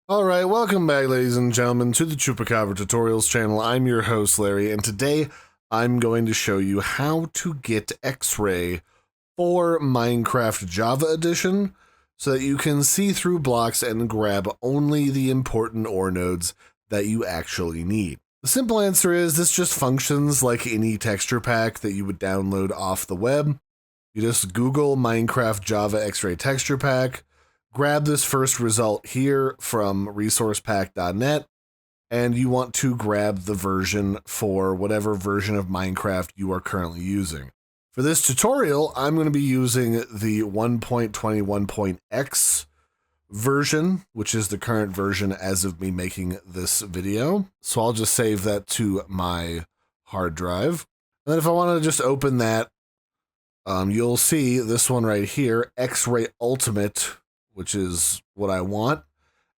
Alright, welcome back, ladies and gentlemen, to the Chupacabra Tutorials channel. I'm your host, Larry, and today I'm going to show you how to get X-Ray for Minecraft Java Edition so that you can see through blocks and grab only the important ore nodes that you actually need. The simple answer is this just functions like any texture pack that you would download off the web. You just Google Minecraft Java XRay Texture Pack, grab this first result here from resourcepack.net, and you want to grab the version for whatever version of Minecraft you are currently using. For this tutorial, I'm going to be using the 1.21.x version, which is the current version as of me making this video. So I'll just save that to my hard drive. And then if I want to just open that, you'll see this one right here, X-Ray Ultimate, which is what I want,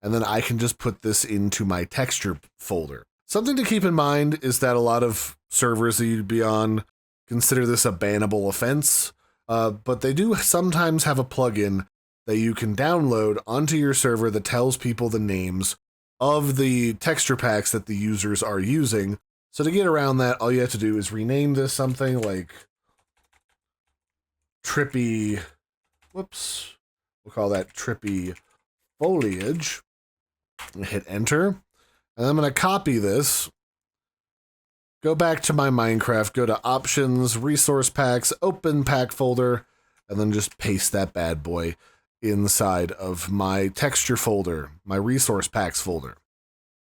and then I can just put this into my texture folder. Something to keep in mind is that a lot of servers that you'd be on consider this a bannable offense, but they do sometimes have a plugin that you can download onto your server that tells people the names of the texture packs that the users are using. So to get around that, all you have to do is rename this something like Trippy, we'll call that Trippy Foliage, and hit enter. And I'm going to copy this, go back to my Minecraft, go to Options, Resource Packs, Open Pack folder, and then just paste that bad boy inside of my texture folder, my Resource Packs folder.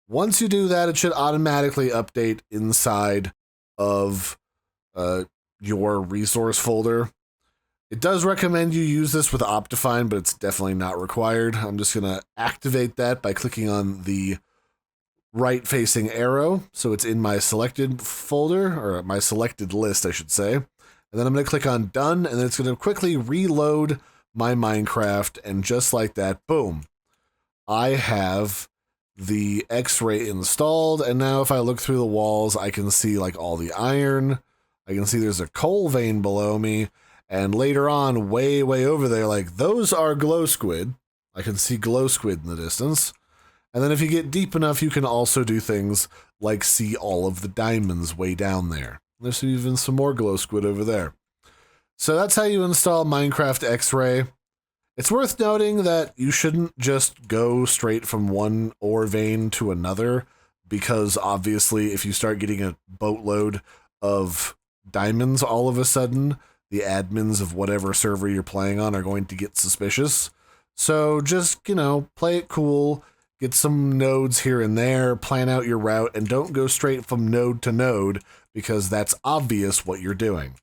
Once you do that, it should automatically update inside of your resource folder. It does recommend you use this with Optifine, but it's definitely not required. I'm just going to activate that by clicking on the right-facing arrow, so it's in my selected folder, or my selected list, I should say. And then I'm going to click on Done, and then it's going to quickly reload my Minecraft, and just like that, boom, I have the X-Ray installed, and now if I look through the walls, I can see like all the iron. I can see there's a coal vein below me. And later on, way over there, like, those are glow squid. I can see glow squid in the distance. And then if you get deep enough, you can also do things like see all of the diamonds way down there. There's even some more glow squid over there. So that's how you install Minecraft X-Ray. It's worth noting that you shouldn't just go straight from one ore vein to another, because obviously if you start getting a boatload of diamonds all of a sudden, the admins of whatever server you're playing on are going to get suspicious. So just, play it cool, get some nodes here and there, plan out your route, and don't go straight from node to node, because that's obvious what you're doing.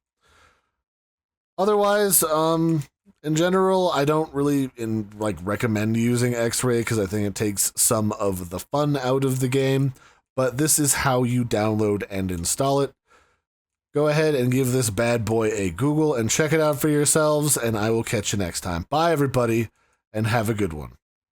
Otherwise, in general, I don't really recommend using X-Ray because I think it takes some of the fun out of the game, but this is how you download and install it. Go ahead and give this bad boy a Google and check it out for yourselves, and I will catch you next time. Bye, everybody, and have a good one.